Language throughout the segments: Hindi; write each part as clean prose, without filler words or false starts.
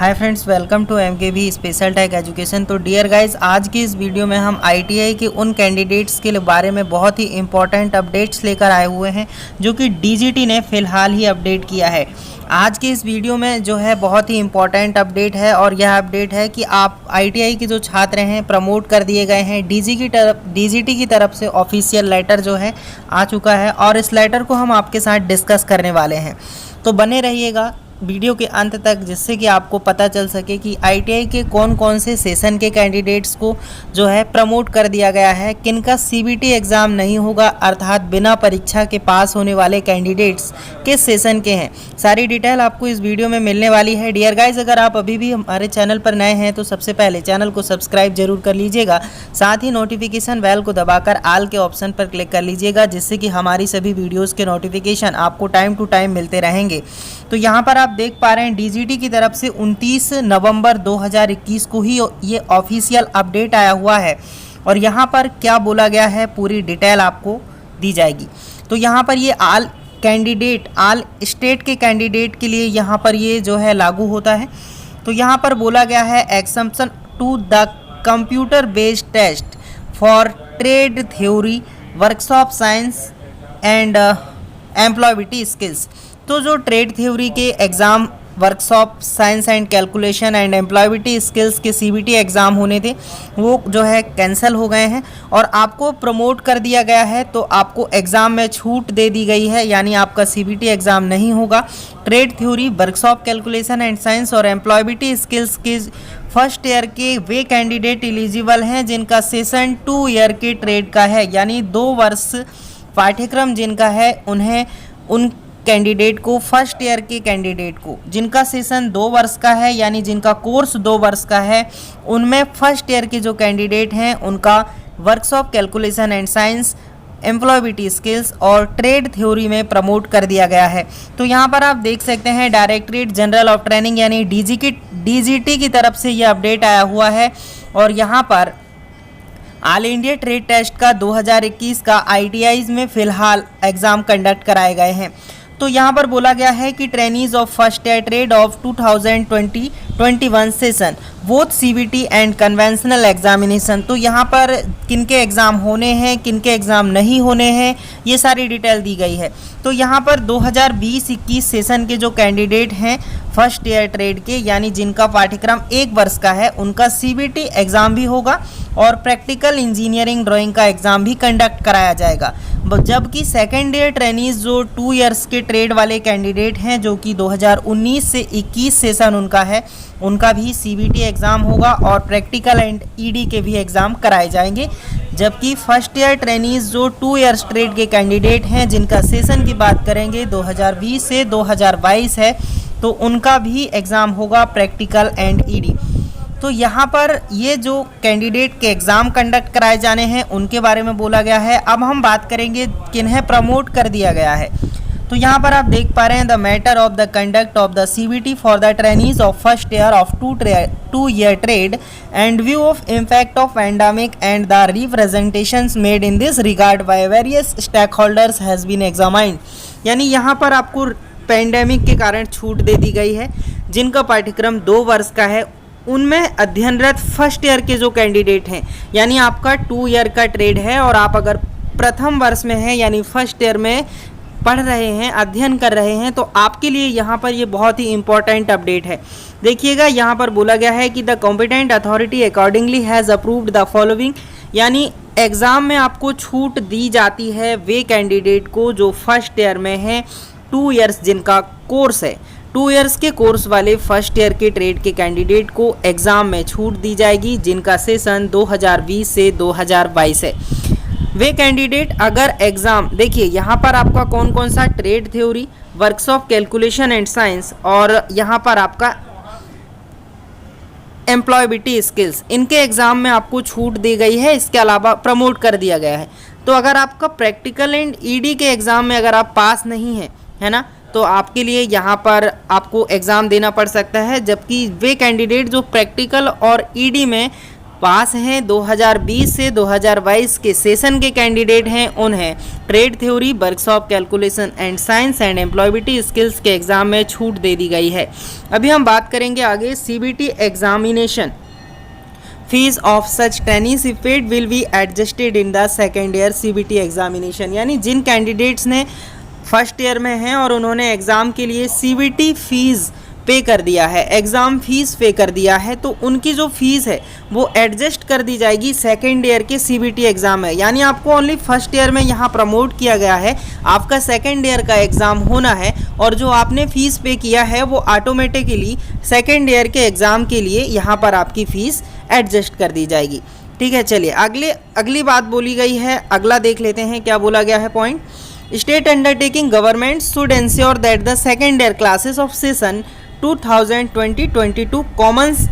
Hi friends, welcome to MKV special tech education. तो डियर गाइस, आज की इस वीडियो में हम आईटीआई के उन कैंडिडेट्स के बारे में बहुत ही इंपॉर्टेंट अपडेट्स लेकर आए हुए हैं जो कि डीजीटी ने फ़िलहाल ही अपडेट किया है। आज के इस वीडियो में जो है बहुत ही इंपॉर्टेंट अपडेट है और यह अपडेट है कि आप आईटीआई के जो छात्र हैं प्रमोट कर दिए गए हैं। डीजीटी की तरफ से ऑफिशियल लेटर जो है आ चुका है और इस लेटर को हम आपके साथ डिस्कस करने वाले हैं। तो बने रहिएगा वीडियो के अंत तक, जिससे कि आपको पता चल सके कि आईटीआई के कौन कौन से सेशन के कैंडिडेट्स को जो है प्रमोट कर दिया गया है, किनका सीबीटी एग्ज़ाम नहीं होगा, अर्थात बिना परीक्षा के पास होने वाले कैंडिडेट्स किस सेशन के हैं। सारी डिटेल आपको इस वीडियो में मिलने वाली है। डियर गाइज, अगर आप अभी भी हमारे चैनल पर नए हैं तो सबसे पहले चैनल को सब्सक्राइब जरूर कर लीजिएगा, साथ ही नोटिफिकेशन बेल को दबाकर ऑल के ऑप्शन पर क्लिक कर लीजिएगा, जिससे कि हमारी सभी वीडियोज़ के नोटिफिकेशन आपको टाइम टू टाइम मिलते रहेंगे। तो यहाँ पर आप देख पा रहे हैं डीजीटी की तरफ से 29 नवंबर 2021 को ही ये ऑफिशियल अपडेट आया हुआ है और यहाँ पर क्या बोला गया है पूरी डिटेल आपको दी जाएगी। तो यहाँ पर ये ऑल स्टेट के कैंडिडेट के लिए यहाँ पर ये जो है लागू होता है। तो यहाँ पर बोला गया है exception to the computer based test for trade theory workshop science and employability skills. तो जो ट्रेड थ्योरी के exam workshop science and calculation and employability skills के सीबीटी एग्ज़ाम होने थे वो जो है कैंसिल हो गए हैं और आपको प्रमोट कर दिया गया है। तो आपको एग्ज़ाम में छूट दे दी गई है, यानी आपका सीबीटी एग्ज़ाम नहीं होगा। Trade theory workshop calculation and science और एम्प्लॉयबिलिटी स्किल्स के फर्स्ट ईयर के वे कैंडिडेट एलिजिबल हैं जिनका सेशन 2 ईयर के ट्रेड का है, यानी 2 वर्ष पाठ्यक्रम जिनका है उन्हें उन कैंडिडेट को फर्स्ट ईयर के कैंडिडेट को जिनका सेशन 2 वर्ष का है, यानी जिनका कोर्स 2 वर्ष का है, उनमें फर्स्ट ईयर के जो कैंडिडेट हैं उनका workshop calculation and science employability skills और ट्रेड थ्योरी में प्रमोट कर दिया गया है। तो यहाँ पर आप देख सकते हैं डायरेक्टरेट जनरल ऑफ ट्रेनिंग यानी डीजीटी की तरफ से ये अपडेट आया हुआ है और यहाँ पर ऑल इंडिया ट्रेड टेस्ट का 2021 का आईटीआईज में फ़िलहाल एग्ज़ाम कंडक्ट कराए गए हैं। तो यहाँ पर बोला गया है कि trainees of first year trade off 2020-21 session both CBT and conventional examination. तो यहाँ पर किनके एग्ज़ाम होने हैं, किनके एग्ज़ाम नहीं होने हैं, ये सारी डिटेल दी गई है। तो यहाँ पर 2020-21 सेशन के जो कैंडिडेट हैं फर्स्ट ईयर ट्रेड के, यानी जिनका पाठ्यक्रम 1 वर्ष का है, उनका सीबीटी एग्ज़ाम भी होगा और प्रैक्टिकल इंजीनियरिंग ड्राइंग का एग्ज़ाम भी कंडक्ट कराया जाएगा। जबकि सेकेंड ईयर ट्रेनीज जो 2 इयर्स के ट्रेड वाले कैंडिडेट हैं, जो कि 2019 से 21 सेशन उनका है, उनका भी सीबीटी एग्ज़ाम होगा और प्रैक्टिकल एंड ईडी के भी एग्ज़ाम कराए जाएंगे। जबकि फर्स्ट ईयर ट्रेनीज जो 2 इयर्स ट्रेड के कैंडिडेट हैं, जिनका सेशन की बात करेंगे 2020 से 2022 है, तो उनका भी एग्ज़ाम होगा प्रैक्टिकल एंड ईडी। तो यहाँ पर ये जो कैंडिडेट के एग्ज़ाम कंडक्ट कराए जाने हैं उनके बारे में बोला गया है। अब हम बात करेंगे किन्हें प्रमोट कर दिया गया है। तो यहाँ पर आप देख पा रहे हैं the matter of the conduct of the CBT for the trainees of first year of 2 year trade and view of impact of pandemic and the representations made in this regard by various stakeholders has been examined. यानी यहाँ पर आपको पैंडेमिक के कारण छूट दे दी गई है। जिनका पाठ्यक्रम 2 वर्ष का है उनमें अध्ययनरत फर्स्ट ईयर के जो कैंडिडेट हैं, यानी आपका 2 ईयर का ट्रेड है और आप अगर प्रथम वर्ष में हैं यानी फर्स्ट ईयर में पढ़ रहे हैं, अध्ययन कर रहे हैं, तो आपके लिए यहाँ पर ये बहुत ही इंपॉर्टेंट अपडेट है। देखिएगा, यहाँ पर बोला गया है कि the competent authority accordingly has approved the following, यानी एग्ज़ाम में आपको छूट दी जाती है वे कैंडिडेट को जो फर्स्ट ईयर में हैं, 2 इयर्स जिनका कोर्स है, 2 इयर्स के कोर्स वाले फर्स्ट ईयर के ट्रेड के कैंडिडेट को एग्ज़ाम में छूट दी जाएगी जिनका सेशन 2020 से 2022 है। वे कैंडिडेट अगर एग्ज़ाम, देखिए यहाँ पर आपका कौन कौन सा trade theory, workshop calculation and science और यहाँ पर आपका एम्प्लॉयबिलिटी स्किल्स, इनके एग्ज़ाम में आपको छूट दी गई है। इसके अलावा प्रमोट कर दिया गया है। तो अगर आपका प्रैक्टिकल एंड ईडी के एग्ज़ाम में अगर आप पास नहीं हैं, है ना, तो आपके लिए यहाँ पर आपको एग्ज़ाम देना पड़ सकता है। जबकि वे कैंडिडेट जो प्रैक्टिकल और ईडी में पास हैं 2020 से 2022 के सेशन के कैंडिडेट हैं उन्हें trade theory, workshop, calculation and science and employability skills के एग्ज़ाम में छूट दे दी गई है। अभी हम बात करेंगे आगे CBT examination fees of such trainees if paid will be adjusted in the second year CBT examination. यानी जिन कैंडिडेट्स ने फर्स्ट ईयर में हैं और उन्होंने एग्ज़ाम के लिए CBT फीस पे कर दिया है, एग्ज़ाम फीस पे कर दिया है, तो उनकी जो फीस है वो एडजस्ट कर दी जाएगी सेकेंड ईयर के CBT एग्ज़ाम में। यानी आपको ओनली फर्स्ट ईयर में यहाँ प्रमोट किया गया है, आपका सेकेंड ईयर का एग्ज़ाम होना है और जो आपने फ़ीस पे किया है वो ऑटोमेटिकली सेकेंड ईयर के एग्ज़ाम के लिए यहाँ पर आपकी फ़ीस एडजस्ट कर दी जाएगी। ठीक है, चलिए अगली बात बोली गई है, अगला देख लेते हैं क्या बोला गया है point. State undertaking government should ensure that the second year classes of session 2020-22 Commons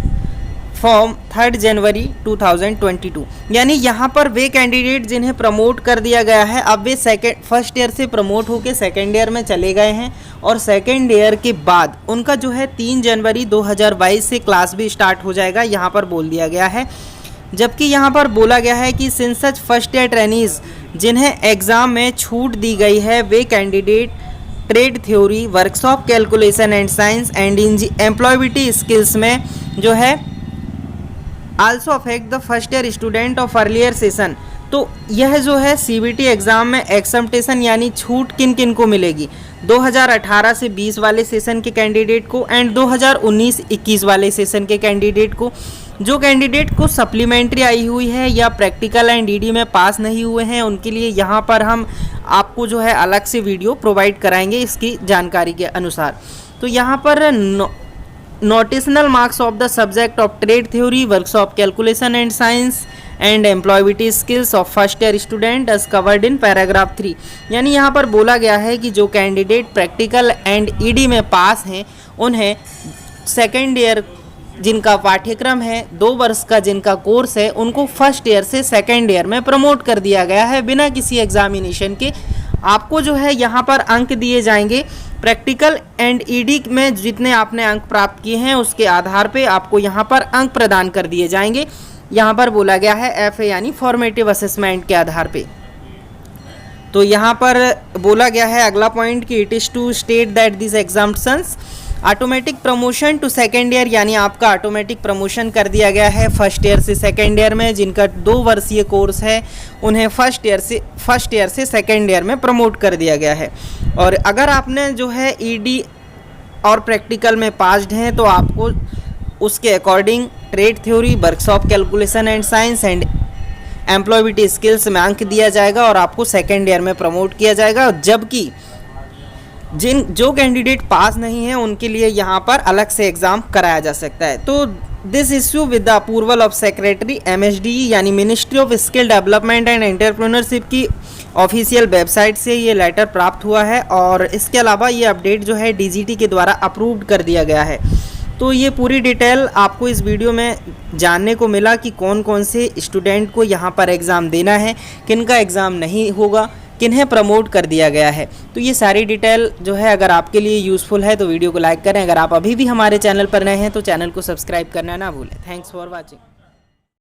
form 3 जनवरी 2022। यानी यहाँ पर वे कैंडिडेट जिन्हें प्रमोट कर दिया गया है, अब वे फर्स्ट ईयर से प्रमोट होकर सेकेंड ईयर में चले गए हैं और सेकेंड ईयर के बाद उनका जो है 3 जनवरी 2022 से क्लास भी स्टार्ट हो जाएगा, यहाँ पर बोल दिया गया है। जबकि यहाँ पर बोला गया है कि since such first year trainees जिन्हें एग्ज़ाम में छूट दी गई है वे candidate trade theory, workshop, calculation and science and employability skills में जो है also affect the first year student of earlier session. तो यह जो है CBT एग्ज़ाम में एक्सम्पटेशन यानी छूट किन किन को मिलेगी, 2018 से 20 वाले सेशन के कैंडिडेट को एंड 2019-21 वाले सेशन के कैंडिडेट को। जो कैंडिडेट को सप्लीमेंट्री आई हुई है या प्रैक्टिकल एंड ED में पास नहीं हुए हैं उनके लिए यहाँ पर हम आपको जो है अलग से वीडियो प्रोवाइड कराएंगे इसकी जानकारी के अनुसार। तो यहाँ पर notional marks of the subject of trade theory, workshop, calculation and science and employability skills of first year student as covered in paragraph 3। यानी यहाँ पर बोला गया है कि जो कैंडिडेट प्रैक्टिकल एंड ED में पास हैं उन्हें सेकेंड ईयर जिनका पाठ्यक्रम है 2 वर्ष का जिनका कोर्स है उनको फर्स्ट ईयर से सेकेंड ईयर में प्रमोट कर दिया गया है बिना किसी एग्जामिनेशन के। आपको जो है यहाँ पर अंक दिए जाएंगे, प्रैक्टिकल एंड ED में जितने आपने अंक प्राप्त किए हैं उसके आधार पे आपको यहाँ पर अंक प्रदान कर दिए जाएंगे। यहाँ पर बोला गया है FA यानी फॉर्मेटिव असेसमेंट के आधार पे। तो यहाँ पर बोला गया है अगला पॉइंट कि it is to state that this exemptions automatic promotion to second year, यानी आपका ऑटोमेटिक प्रमोशन कर दिया गया है फर्स्ट ईयर से सेकेंड ईयर में। जिनका 2 वर्षीय कोर्स है उन्हें फर्स्ट ईयर से सेकेंड ईयर में प्रमोट कर दिया गया है। और अगर आपने जो है ED और प्रैक्टिकल में पास्ड हैं तो आपको उसके according trade theory, workshop, calculation and science and employability skills में अंक दिया जाएगा और आपको सेकेंड ईयर में प्रमोट किया जाएगा। जबकि जो कैंडिडेट पास नहीं है उनके लिए यहाँ पर अलग से एग्ज़ाम कराया जा सकता है। तो this issue with the approval of secretary MSDE यानी ministry of skill development and entrepreneurship की ऑफिशियल वेबसाइट से ये लेटर प्राप्त हुआ है और इसके अलावा ये अपडेट जो है DGT के द्वारा अप्रूव्ड कर दिया गया है। तो ये पूरी डिटेल आपको इस वीडियो में जानने को मिला कि कौन कौन से स्टूडेंट को यहाँ पर एग्ज़ाम देना है, किनका एग्ज़ाम नहीं होगा, किन्हें प्रमोट कर दिया गया है। तो ये सारी डिटेल जो है अगर आपके लिए यूज़फुल है तो वीडियो को लाइक करें। अगर आप अभी भी हमारे चैनल पर नए हैं तो चैनल को सब्सक्राइब करना ना भूलें। Thanks for watching.